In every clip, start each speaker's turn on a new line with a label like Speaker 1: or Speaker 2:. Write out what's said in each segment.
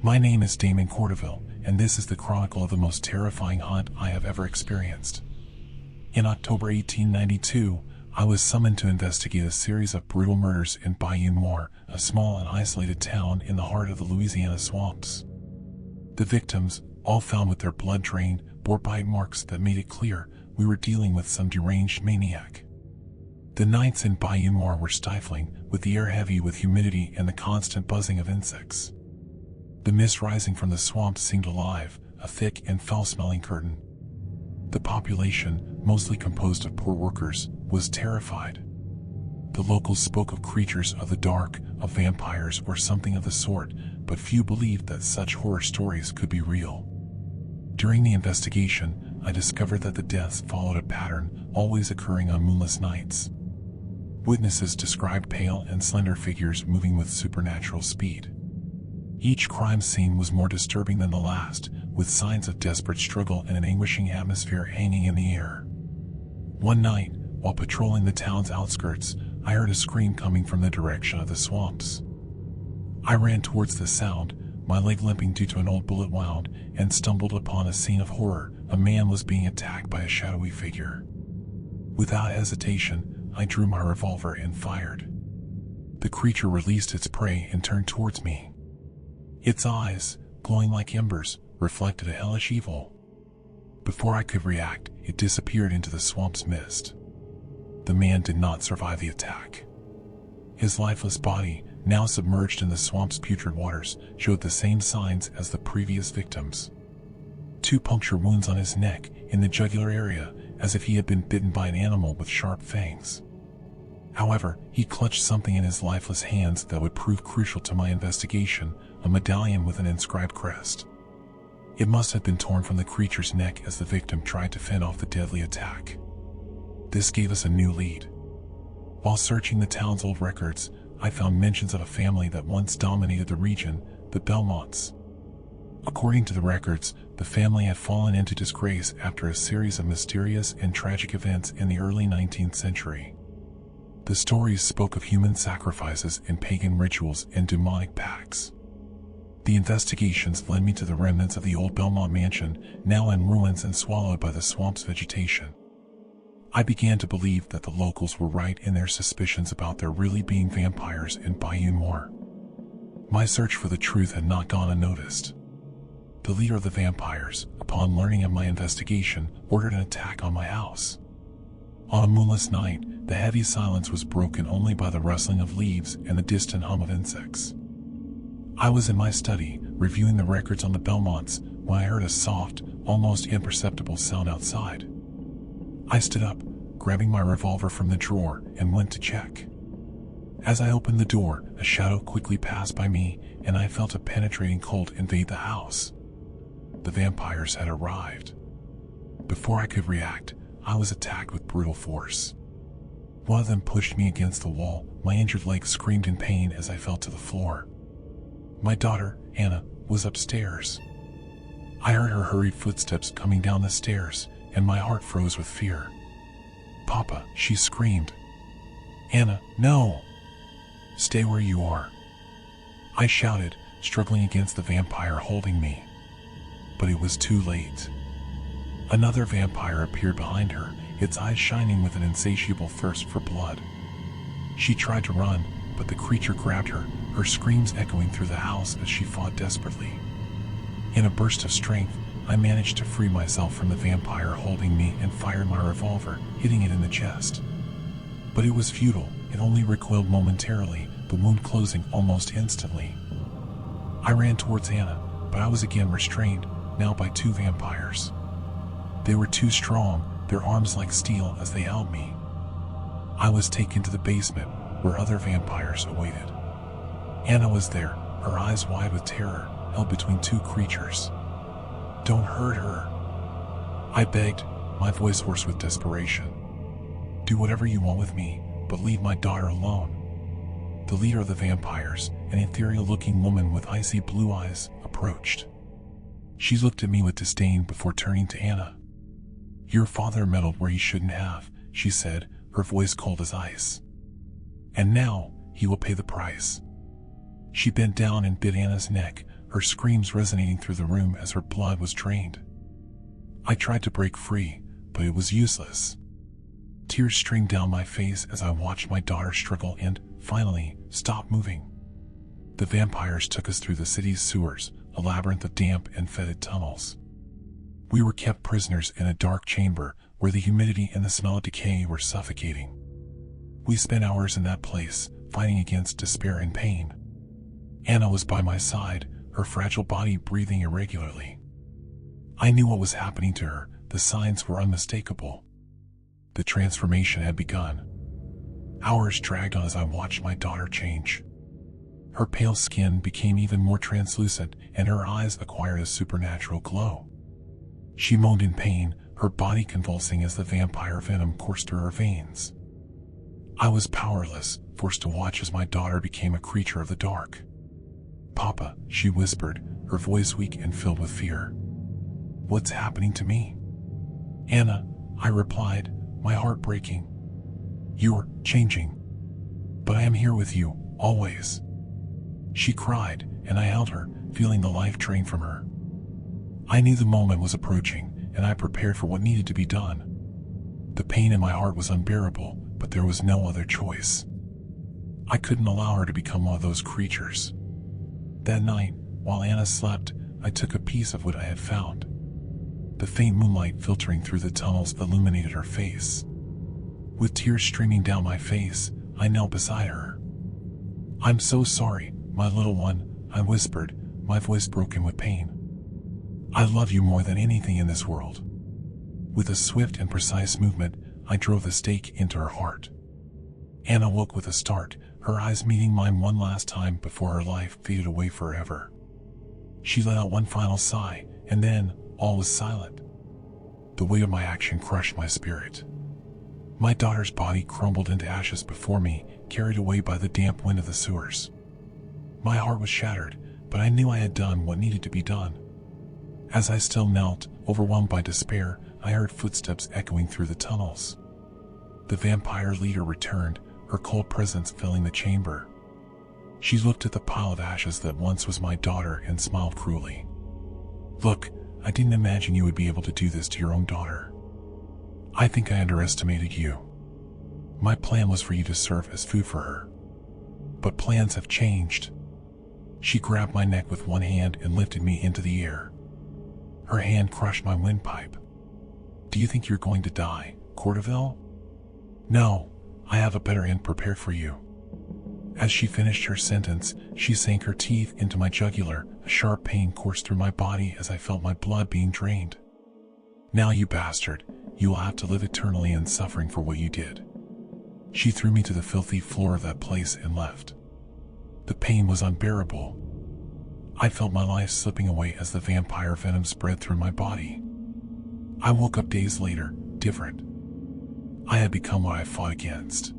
Speaker 1: My name is Damon Cordoville, and this is the chronicle of the most terrifying hunt I have ever experienced. In October 1892, I was summoned to investigate a series of brutal murders in Bayou Noir, a small and isolated town in the heart of the Louisiana swamps. The victims, all found with their blood drained, bore bite marks that made it clear we were dealing with some deranged maniac. The nights in Bayou Noir were stifling, with the air heavy with humidity and the constant buzzing of insects. The mist rising from the swamps seemed alive, a thick and foul-smelling curtain. The population, mostly composed of poor workers, was terrified. The locals spoke of creatures of the dark, of vampires or something of the sort, but few believed that such horror stories could be real. During the investigation, I discovered that the deaths followed a pattern, always occurring on moonless nights. Witnesses described pale and slender figures moving with supernatural speed. Each crime scene was more disturbing than the last, with signs of desperate struggle and an anguishing atmosphere hanging in the air. One night, while patrolling the town's outskirts, I heard a scream coming from the direction of the swamps. I ran towards the sound, my leg limping due to an old bullet wound, and stumbled upon a scene of horror. A man was being attacked by a shadowy figure. Without hesitation, I drew my revolver and fired. The creature released its prey and turned towards me. Its eyes, glowing like embers, reflected a hellish evil. Before I could react, it disappeared into the swamp's mist. The man did not survive the attack. His lifeless body, now submerged in the swamp's putrid waters, showed the same signs as the previous victims. 2 puncture wounds on his neck, in the jugular area, as if he had been bitten by an animal with sharp fangs. However, he clutched something in his lifeless hands that would prove crucial to my investigation, a medallion with an inscribed crest. It must have been torn from the creature's neck as the victim tried to fend off the deadly attack. This gave us a new lead. While searching the town's old records, I found mentions of a family that once dominated the region, the Belmonts. According to the records, the family had fallen into disgrace after a series of mysterious and tragic events in the early 19th century. The stories spoke of human sacrifices and pagan rituals and demonic pacts. The investigations led me to the remnants of the old Belmont mansion, now in ruins and swallowed by the swamp's vegetation. I began to believe that the locals were right in their suspicions about there really being vampires in Bayou Noir. My search for the truth had not gone unnoticed. The leader of the vampires, upon learning of my investigation, ordered an attack on my house. On a moonless night, the heavy silence was broken only by the rustling of leaves and the distant hum of insects. I was in my study, reviewing the records on the Belmonts, when I heard a soft, almost imperceptible sound outside. I stood up, grabbing my revolver from the drawer, and went to check. As I opened the door, a shadow quickly passed by me, and I felt a penetrating cold invade the house. The vampires had arrived. Before I could react, I was attacked with brutal force. One of them pushed me against the wall. My injured leg screamed in pain as I fell to the floor. My daughter, Anna, was upstairs. I heard her hurried footsteps coming down the stairs, and my heart froze with fear. "Papa," she screamed. "Anna, no! Stay where you are," I shouted, struggling against the vampire holding me. But it was too late. Another vampire appeared behind her, its eyes shining with an insatiable thirst for blood. She tried to run, but the creature grabbed her, her screams echoing through the house as she fought desperately. In a burst of strength, I managed to free myself from the vampire holding me and fired my revolver, hitting it in the chest. But it was futile. It only recoiled momentarily, the wound closing almost instantly. I ran towards Anna, but I was again restrained, now by 2 vampires. They were too strong, their arms like steel as they held me. I was taken to the basement, where other vampires awaited. Anna was there, her eyes wide with terror, held between 2 creatures. "Don't hurt her," I begged, my voice hoarse with desperation. "Do whatever you want with me, but leave my daughter alone." The leader of the vampires, an ethereal-looking woman with icy blue eyes, approached. She looked at me with disdain before turning to Anna. "Your father meddled where he shouldn't have," she said, her voice cold as ice. "And now, he will pay the price." She bent down and bit Anna's neck, her screams resonating through the room as her blood was drained. I tried to break free, but it was useless. Tears streamed down my face as I watched my daughter struggle and, finally, stop moving. The vampires took us through the city's sewers, a labyrinth of damp and fetid tunnels. We were kept prisoners in a dark chamber where the humidity and the smell of decay were suffocating. We spent hours in that place, fighting against despair and pain. Anna was by my side, her fragile body breathing irregularly. I knew what was happening to her. The signs were unmistakable. The transformation had begun. Hours dragged on as I watched my daughter change. Her pale skin became even more translucent, and her eyes acquired a supernatural glow. She moaned in pain, her body convulsing as the vampire venom coursed through her veins. I was powerless, forced to watch as my daughter became a creature of the dark. "Papa," she whispered, her voice weak and filled with fear. "What's happening to me?" "Anna," I replied, my heart breaking. "You're changing. But I am here with you, always." She cried, and I held her, feeling the life drain from her. I knew the moment was approaching, and I prepared for what needed to be done. The pain in my heart was unbearable, but there was no other choice. I couldn't allow her to become one of those creatures. That night, while Anna slept, I took a piece of what I had found. The faint moonlight filtering through the tunnels illuminated her face. With tears streaming down my face, I knelt beside her. "I'm so sorry, my little one," I whispered, my voice broken with pain. "I love you more than anything in this world." With a swift and precise movement, I drove the stake into her heart. Anna woke with a start, her eyes meeting mine one last time before her life faded away forever. She let out one final sigh, and then all was silent. The weight of my action crushed my spirit. My daughter's body crumbled into ashes before me, carried away by the damp wind of the sewers. My heart was shattered, but I knew I had done what needed to be done. As I still knelt, overwhelmed by despair, I heard footsteps echoing through the tunnels. The vampire leader returned, her cold presence filling the chamber. She looked at the pile of ashes that once was my daughter and smiled cruelly. "Look, I didn't imagine you would be able to do this to your own daughter. I think I underestimated you. My plan was for you to serve as food for her. But plans have changed." She grabbed my neck with one hand and lifted me into the air. Her hand crushed my windpipe. "Do you think you're going to die, Corderville?" "No, I have a better end prepared for you." As she finished her sentence, she sank her teeth into my jugular. A sharp pain coursed through my body as I felt my blood being drained. "Now, you bastard, you will have to live eternally in suffering for what you did." She threw me to the filthy floor of that place and left. The pain was unbearable. I felt my life slipping away as the vampire venom spread through my body. I woke up days later, different. I had become what I fought against.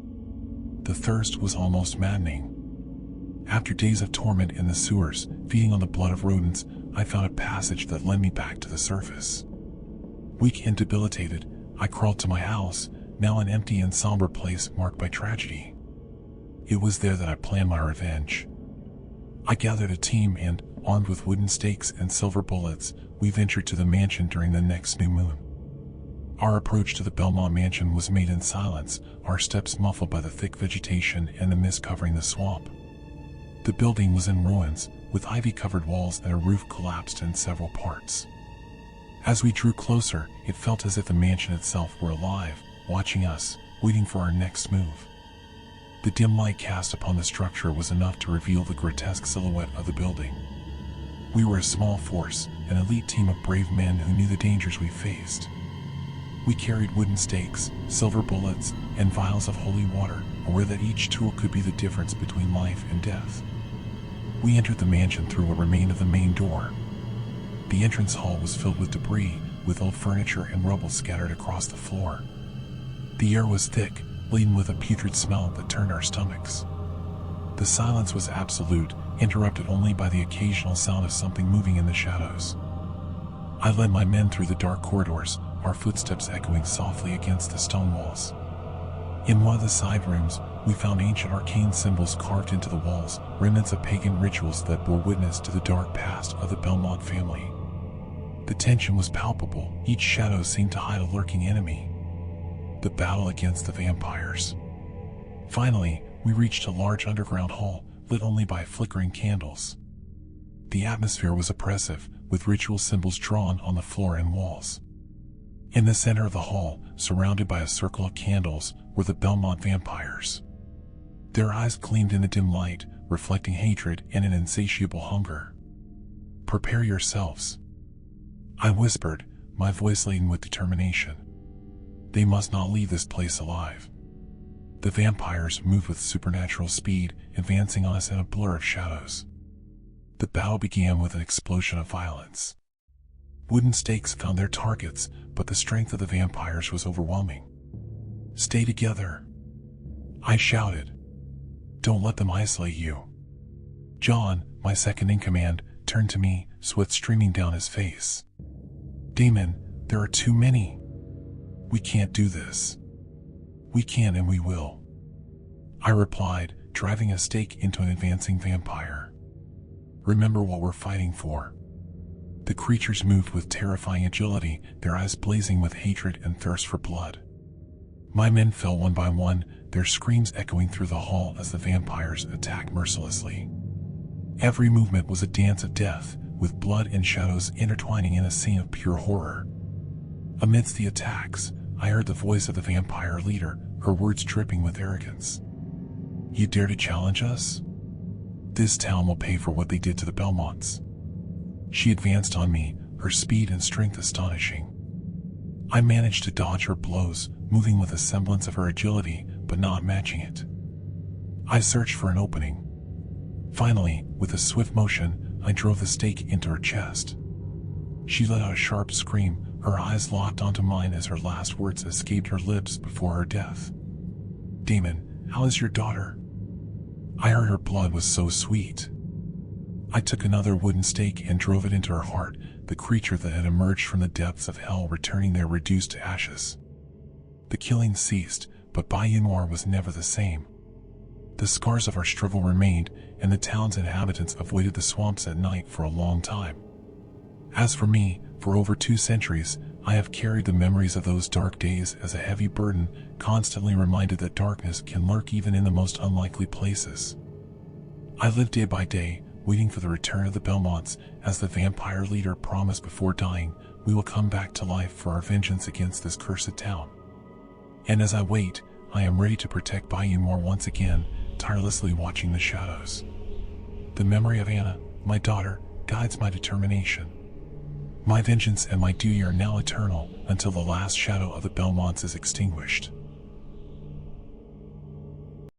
Speaker 1: The thirst was almost maddening. After days of torment in the sewers, feeding on the blood of rodents, I found a passage that led me back to the surface. Weak and debilitated, I crawled to my house, now an empty and somber place marked by tragedy. It was there that I planned my revenge. I gathered a team and, armed with wooden stakes and silver bullets, we ventured to the mansion during the next new moon. Our approach to the Belmont mansion was made in silence, our steps muffled by the thick vegetation and the mist covering the swamp. The building was in ruins, with ivy-covered walls and a roof collapsed in several parts. As we drew closer, it felt as if the mansion itself were alive, watching us, waiting for our next move. The dim light cast upon the structure was enough to reveal the grotesque silhouette of the building. We were a small force, an elite team of brave men who knew the dangers we faced. We carried wooden stakes, silver bullets, and vials of holy water, aware that each tool could be the difference between life and death. We entered the mansion through what remained of the main door. The entrance hall was filled with debris, with old furniture and rubble scattered across the floor. The air was thick, laden with a putrid smell that turned our stomachs. The silence was absolute, interrupted only by the occasional sound of something moving in the shadows. I led my men through the dark corridors, our footsteps echoing softly against the stone walls. In one of the side rooms, we found ancient arcane symbols carved into the walls, remnants of pagan rituals that bore witness to the dark past of the Belmont family. The tension was palpable. Each shadow seemed to hide a lurking enemy. The battle against the vampires. Finally, we reached a large underground hall, lit only by flickering candles. The atmosphere was oppressive, with ritual symbols drawn on the floor and walls. In the center of the hall, surrounded by a circle of candles, were the Belmont vampires. Their eyes gleamed in the dim light, reflecting hatred and an insatiable hunger. "Prepare yourselves," I whispered, my voice laden with determination. "They must not leave this place alive." The vampires moved with supernatural speed, advancing on us in a blur of shadows. The battle began with an explosion of violence. Wooden stakes found their targets, but the strength of the vampires was overwhelming. "Stay together," I shouted. "Don't let them isolate you." John, my second in command, turned to me, sweat streaming down his face. "Damon, there are too many. We can't do this." "We can and we will," I replied, driving a stake into an advancing vampire. "Remember what we're fighting for." The creatures moved with terrifying agility, their eyes blazing with hatred and thirst for blood. My men fell one by one, their screams echoing through the hall as the vampires attacked mercilessly. Every movement was a dance of death, with blood and shadows intertwining in a scene of pure horror. Amidst the attacks, I heard the voice of the vampire leader, her words dripping with arrogance. "You dare to challenge us? This town will pay for what they did to the Belmonts." She advanced on me, her speed and strength astonishing. I managed to dodge her blows, moving with a semblance of her agility, but not matching it. I searched for an opening. Finally, with a swift motion, I drove the stake into her chest. She let out a sharp scream, her eyes locked onto mine as her last words escaped her lips before her death. "Damon, how is your daughter?" I heard her blood was so sweet. I took another wooden stake and drove it into her heart, the creature that had emerged from the depths of hell returning there reduced to ashes. The killing ceased, but Bayou Noir was never the same. The scars of our struggle remained, and the town's inhabitants avoided the swamps at night for a long time. As for me, for over 2 centuries, I have carried the memories of those dark days as a heavy burden, constantly reminded that darkness can lurk even in the most unlikely places. I lived day by day, waiting for the return of the Belmonts, as the vampire leader promised before dying, "We will come back to life for our vengeance against this cursed town." And as I wait, I am ready to protect Bayou Noir once again, tirelessly watching the shadows. The memory of Anna, my daughter, guides my determination. My vengeance and my duty are now eternal, until the last shadow of the Belmonts is extinguished.